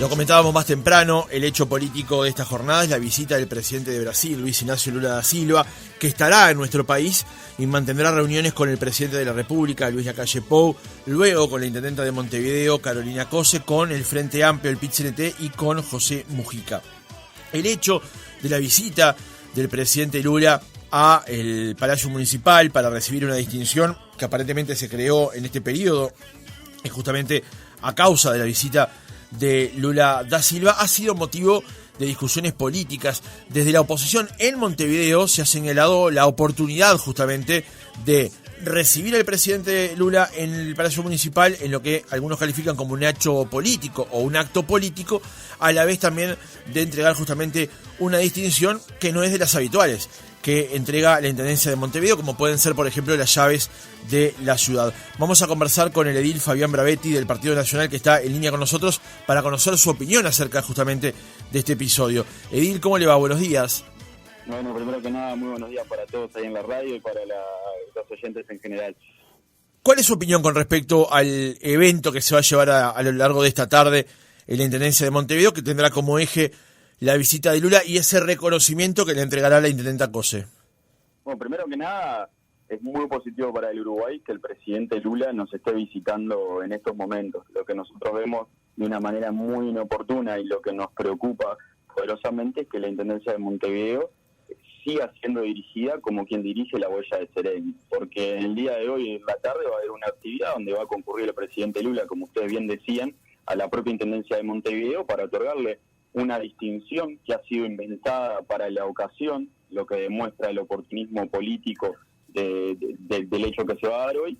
Lo comentábamos más temprano, el hecho político de esta jornada es la visita del presidente de Brasil, Luis Inácio Lula da Silva, que estará en nuestro país y mantendrá reuniones con el presidente de la República, Luis Lacalle Pou, luego con la intendenta de Montevideo, Carolina Cose, con el Frente Amplio, el PIT-CNT y con José Mujica. El hecho de la visita del presidente Lula a el Palacio Municipal para recibir una distinción que aparentemente se creó en este periodo, es justamente a causa de la visita de Lula da Silva, ha sido motivo de discusiones políticas. Desde la oposición en Montevideo se ha señalado la oportunidad justamente de recibir al presidente Lula en el Palacio Municipal en lo que algunos califican como un hecho político o un acto político, a la vez también de entregar justamente una distinción que no es de las habituales que entrega la Intendencia de Montevideo, como pueden ser, por ejemplo, las llaves de la ciudad. Vamos a conversar con el edil Fabián Bravetti del Partido Nacional, que está en línea con nosotros para conocer su opinión acerca justamente de este episodio. Edil, ¿cómo le va? Buenos días. Bueno, primero que nada, muy buenos días para todos ahí en la radio y para los oyentes en general. ¿Cuál es su opinión con respecto al evento que se va a llevar a lo largo de esta tarde en la Intendencia de Montevideo, que tendrá como eje la visita de Lula y ese reconocimiento que le entregará la intendenta Cose? Bueno, primero que nada, es muy positivo para el Uruguay que el presidente Lula nos esté visitando en estos momentos. Lo que nosotros vemos de una manera muy inoportuna y lo que nos preocupa poderosamente es que la Intendencia de Montevideo siga siendo dirigida como quien dirige la huella de Sereni, porque el día de hoy, en la tarde, va a haber una actividad donde va a concurrir el presidente Lula, como ustedes bien decían, a la propia Intendencia de Montevideo para otorgarle una distinción que ha sido inventada para la ocasión, lo que demuestra el oportunismo político del hecho que se va a dar hoy,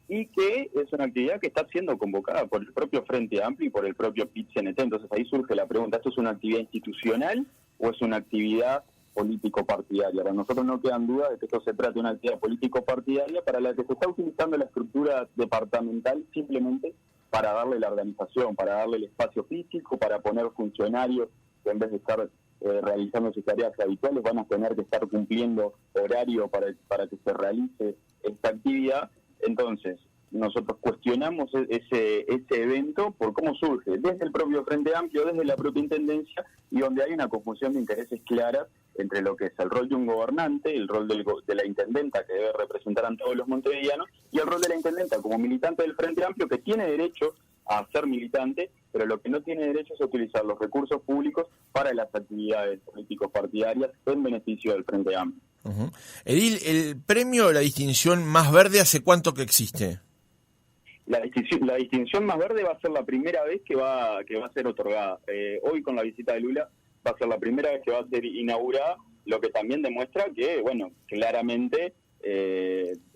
y que es una actividad que está siendo convocada por el propio Frente Amplio y por el propio PIT-CNT. Entonces ahí surge la pregunta, ¿esto es una actividad institucional o es una actividad político-partidaria? Para nosotros no quedan dudas de que esto se trata de una actividad político-partidaria para la que se está utilizando la estructura departamental simplemente para darle la organización, para darle el espacio físico, para poner funcionarios que en vez de estar realizando sus tareas habituales van a tener que estar cumpliendo horario para que se realice esta actividad. Entonces, nosotros cuestionamos ese evento por cómo surge desde el propio Frente Amplio, desde la propia Intendencia, y donde hay una confusión de intereses claras entre lo que es el rol de un gobernante, el rol de la intendenta que debe representar a todos los montevideanos, y el rol de la intendenta como militante del Frente Amplio, que tiene derecho a ser militante, pero lo que no tiene derecho es a utilizar los recursos públicos para las actividades políticos partidarias en beneficio del Frente Amplio. Uh-huh. Edil, el premio, la distinción Más Verde, ¿hace cuánto que existe? La distinción Más Verde va a ser la primera vez que va a ser otorgada. Hoy, con la visita de Lula, va a ser la primera vez que va a ser inaugurada, lo que también demuestra que, bueno, claramente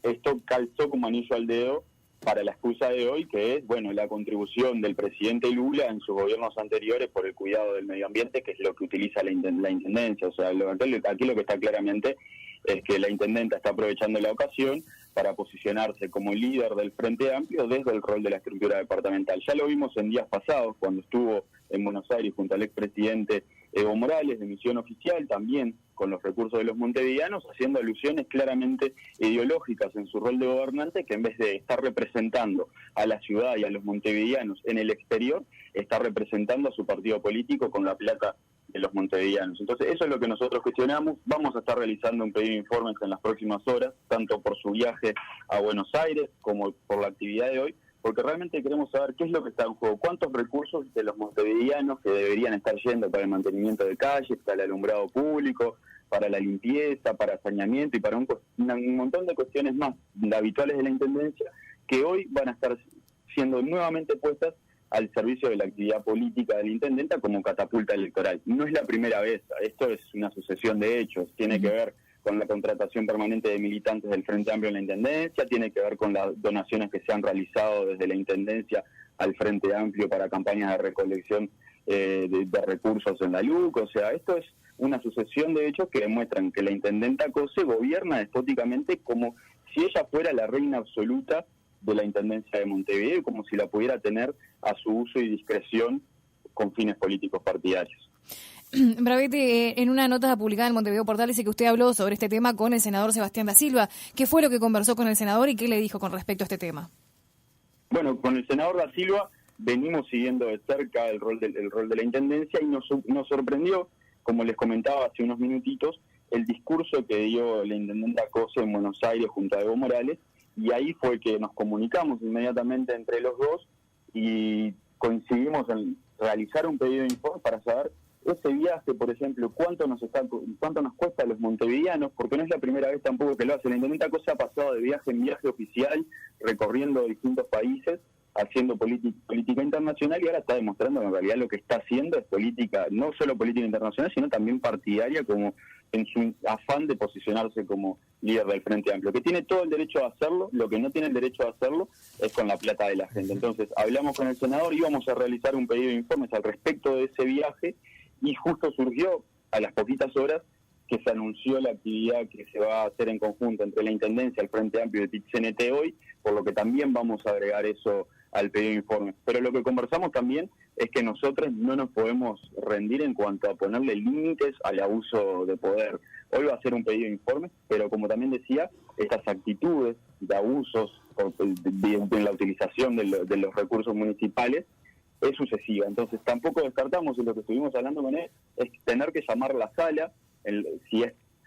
esto calzó como anillo al dedo para la excusa de hoy, que es, bueno, la contribución del presidente Lula en sus gobiernos anteriores por el cuidado del medio ambiente, que es lo que utiliza la intendencia. O sea, aquí lo que está claramente es que la intendenta está aprovechando la ocasión para posicionarse como líder del Frente Amplio desde el rol de la estructura departamental. Ya lo vimos en días pasados, cuando estuvo en Buenos Aires junto al expresidente Evo Morales, de misión oficial, también con los recursos de los montevideanos, haciendo alusiones claramente ideológicas en su rol de gobernante, que en vez de estar representando a la ciudad y a los montevideanos en el exterior, está representando a su partido político con la plata de los montevideanos. Entonces, eso es lo que nosotros cuestionamos. Vamos a estar realizando un pedido de informes en las próximas horas, tanto por su viaje a Buenos Aires como por la actividad de hoy, porque realmente queremos saber qué es lo que está en juego, cuántos recursos de los montevideanos que deberían estar yendo para el mantenimiento de calles, para el alumbrado público, para la limpieza, para saneamiento y para un montón de cuestiones más habituales de la Intendencia, que hoy van a estar siendo nuevamente puestas al servicio de la actividad política de la intendenta como catapulta electoral. No es la primera vez, esto es una sucesión de hechos, tiene que ver con la contratación permanente de militantes del Frente Amplio en la Intendencia, tiene que ver con las donaciones que se han realizado desde la Intendencia al Frente Amplio para campañas de recolección de recursos en la LUC. O sea, esto es una sucesión de hechos que demuestran que la intendenta Cose gobierna despóticamente como si ella fuera la reina absoluta de la Intendencia de Montevideo, como si la pudiera tener a su uso y discreción con fines políticos partidarios. Bravetti, en una nota publicada en Montevideo Portal dice que usted habló sobre este tema con el senador Sebastián da Silva. ¿Qué fue lo que conversó con el senador y qué le dijo con respecto a este tema? Bueno, con el senador da Silva venimos siguiendo de cerca el rol de la Intendencia y nos sorprendió, como les comentaba hace unos minutitos, el discurso que dio la Intendenta Cose en Buenos Aires junto a Evo Morales, y ahí fue que nos comunicamos inmediatamente entre los dos y coincidimos en realizar un pedido de informe para saber ese viaje, por ejemplo, cuánto nos cuesta a los montevideanos, porque no es la primera vez tampoco que lo hace. La Intendenta Cose ha pasado de viaje en viaje oficial, recorriendo distintos países, haciendo política internacional, y ahora está demostrando que en realidad lo que está haciendo es política, no solo política internacional, sino también partidaria, como en su afán de posicionarse como líder del Frente Amplio, que tiene todo el derecho a hacerlo. Lo que no tiene el derecho a hacerlo es con la plata de la gente. Entonces hablamos con el senador, íbamos a realizar un pedido de informes al respecto de ese viaje, y justo surgió a las poquitas horas que se anunció la actividad que se va a hacer en conjunto entre la Intendencia, el Frente Amplio y el PIT-CNT hoy, por lo que también vamos a agregar eso al pedido de informe. Pero lo que conversamos también es que nosotros no nos podemos rendir en cuanto a ponerle límites al abuso de poder. Hoy va a ser un pedido de informe, pero como también decía, estas actitudes de abusos en la utilización de los recursos municipales es sucesiva. Entonces tampoco descartamos, en lo que estuvimos hablando con él, es tener que llamar la sala,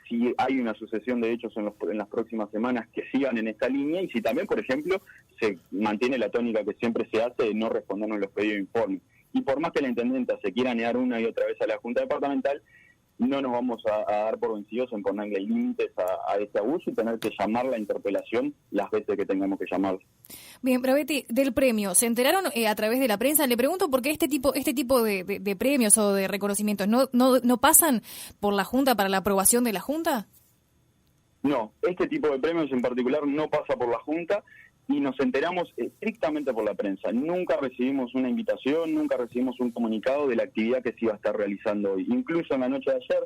si hay una sucesión de hechos en las próximas semanas que sigan en esta línea, y si también, por ejemplo, se mantiene la tónica que siempre se hace de no respondernos los pedidos de informe. Y por más que la Intendenta se quiera negar una y otra vez a la Junta Departamental, no nos vamos a dar por vencidos en ponerle límites a este abuso y tener que llamar la interpelación las veces que tengamos que llamarla. Bien, pero Betty, del premio, ¿se enteraron a través de la prensa? Le pregunto porque este tipo de premios o de reconocimientos no pasan por la Junta para la aprobación de la Junta. No, este tipo de premios en particular no pasa por la Junta y nos enteramos estrictamente por la prensa. Nunca recibimos una invitación, nunca recibimos un comunicado de la actividad que se iba a estar realizando hoy. Incluso en la noche de ayer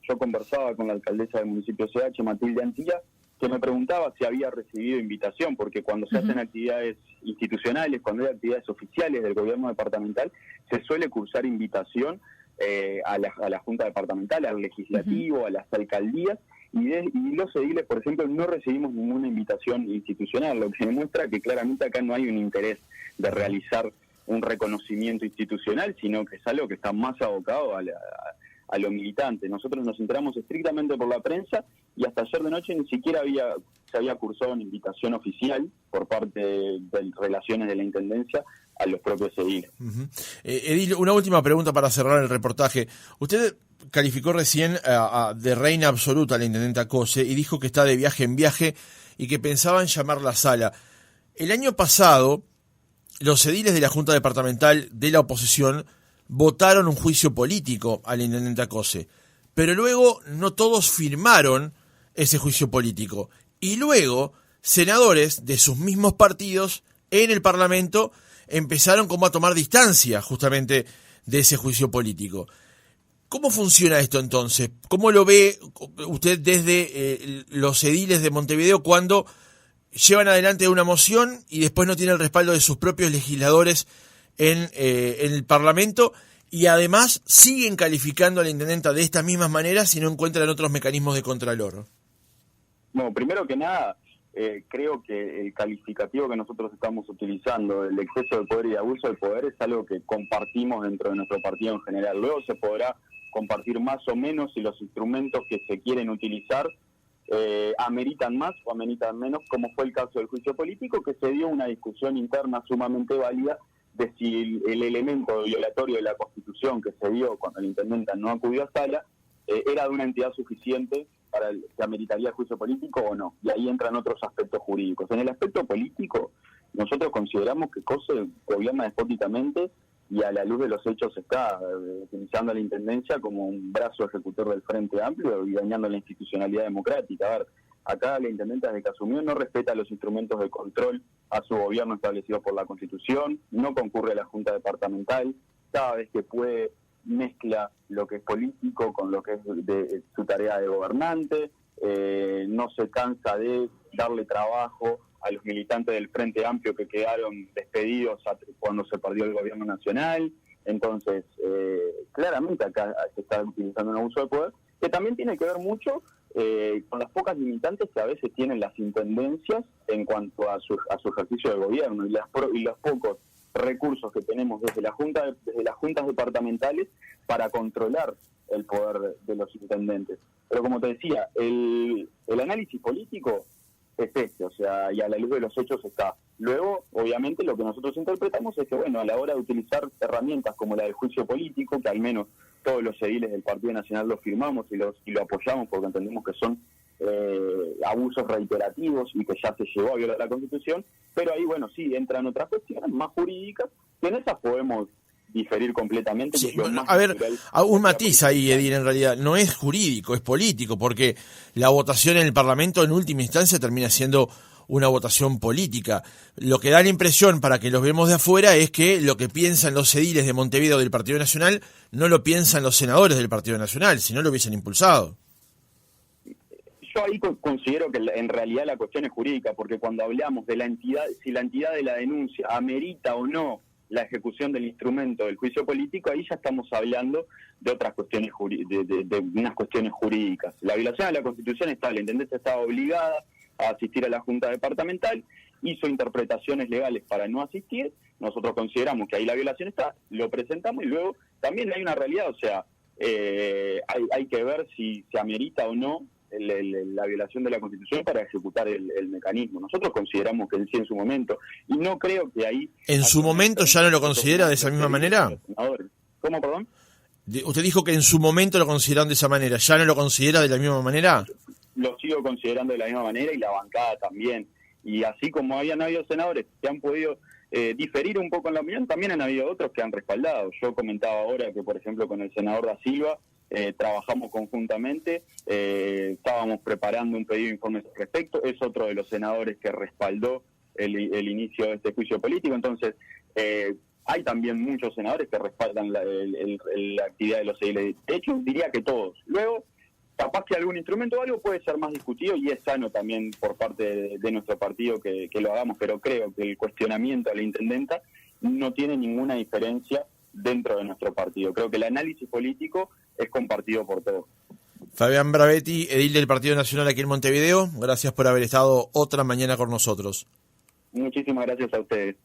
yo conversaba con la alcaldesa del municipio CH, Matilde Antilla, que me preguntaba si había recibido invitación, porque cuando se hacen actividades institucionales, cuando hay actividades oficiales del gobierno departamental, se suele cursar invitación a la Junta Departamental, al Legislativo, a las alcaldías, y los ediles, por ejemplo, no recibimos ninguna invitación institucional, lo que demuestra que claramente acá no hay un interés de realizar un reconocimiento institucional, sino que es algo que está más abocado a lo militante. Nosotros nos enteramos estrictamente por la prensa y hasta ayer de noche ni siquiera se había cursado una invitación oficial por parte de Relaciones de la Intendencia a los propios ediles. Edil, una última pregunta para cerrar el reportaje. Usted calificó recién de reina absoluta a la Intendenta Cose y dijo que está de viaje en viaje y que pensaba en llamar la sala. El año pasado, los ediles de la Junta Departamental de la oposición votaron un juicio político a la Intendenta Cose, pero luego no todos firmaron ese juicio político. Y luego, senadores de sus mismos partidos en el Parlamento empezaron como a tomar distancia justamente de ese juicio político. ¿Cómo funciona esto entonces? ¿Cómo lo ve usted desde los ediles de Montevideo cuando llevan adelante una moción y después no tiene el respaldo de sus propios legisladores en el Parlamento y además siguen calificando a la intendenta de estas mismas maneras si no encuentran otros mecanismos de contralor? Bueno, primero que nada, creo que el calificativo que nosotros estamos utilizando, el exceso de poder y abuso de poder, es algo que compartimos dentro de nuestro partido en general. Luego se podrá compartir más o menos si los instrumentos que se quieren utilizar ameritan más o ameritan menos, como fue el caso del juicio político, que se dio una discusión interna sumamente válida de si el elemento violatorio de la Constitución que se dio cuando la intendenta no acudió a sala era de una entidad suficiente para que ameritaría el juicio político o no. Y ahí entran otros aspectos jurídicos. En el aspecto político, nosotros consideramos que COSE gobierna despóticamente y a la luz de los hechos está utilizando a la Intendencia como un brazo ejecutor del Frente Amplio y dañando la institucionalidad democrática. A ver, acá la Intendenta desde que asumió no respeta los instrumentos de control a su gobierno establecidos por la Constitución, no concurre a la Junta Departamental, cada vez que puede mezcla lo que es político con lo que es de su tarea de gobernante, no se cansa de darle trabajo a los militantes del Frente Amplio que quedaron despedidos cuando se perdió el gobierno nacional. Entonces, claramente acá se está utilizando un abuso de poder, que también tiene que ver mucho con las pocas limitantes que a veces tienen las intendencias en cuanto a su ejercicio de gobierno y los pocos recursos que tenemos desde las juntas departamentales para controlar el poder de los intendentes. Pero como te decía, el análisis político es este, o sea, y a la luz de los hechos está. Luego, obviamente, lo que nosotros interpretamos es que, bueno, a la hora de utilizar herramientas como la del juicio político, que al menos todos los ediles del Partido Nacional lo firmamos y lo apoyamos porque entendemos que son abusos reiterativos y que ya se llegó a violar la Constitución, pero ahí, bueno, sí, entran otras cuestiones más jurídicas, que en esas podemos diferir completamente. Sí, bueno, a ver, un matiz ahí, Edil, en realidad, no es jurídico, es político, porque la votación en el Parlamento en última instancia termina siendo una votación política. Lo que da la impresión, para que los vemos de afuera, es que lo que piensan los ediles de Montevideo del Partido Nacional no lo piensan los senadores del Partido Nacional, si no lo hubiesen impulsado. Yo ahí considero que en realidad la cuestión es jurídica, porque cuando hablamos de la entidad, si la entidad de la denuncia amerita o no la ejecución del instrumento del juicio político, ahí ya estamos hablando de otras cuestiones de unas cuestiones jurídicas. La violación a la Constitución está, la Intendencia estaba obligada a asistir a la Junta Departamental, hizo interpretaciones legales para no asistir, nosotros consideramos que ahí la violación está, lo presentamos y luego también hay una realidad, o sea, hay que ver si se amerita o no la violación de la Constitución para ejecutar el mecanismo. Nosotros consideramos que sí en su momento, y no creo que ahí... ¿En su momento ya no lo considera de esa misma manera? ¿Cómo, perdón? Usted dijo que en su momento lo consideraron de esa manera, ¿ya no lo considera de la misma manera? Lo sigo considerando de la misma manera y la bancada también. Y así como habían habido senadores que han podido diferir un poco en la opinión, también han habido otros que han respaldado. Yo comentaba ahora que, por ejemplo, con el senador Da Silva, trabajamos conjuntamente, estábamos preparando un pedido de informes al respecto, es otro de los senadores que respaldó el inicio de este juicio político, entonces hay también muchos senadores que respaldan la actividad de los ediles, de hecho diría que todos. Luego, capaz que algún instrumento o algo puede ser más discutido y es sano también por parte de nuestro partido que lo hagamos, pero creo que el cuestionamiento a la intendenta no tiene ninguna diferencia dentro de nuestro partido. Creo que el análisis político es compartido por todos. Fabián Bravetti, edil del Partido Nacional aquí en Montevideo, gracias por haber estado otra mañana con nosotros. Muchísimas gracias a ustedes.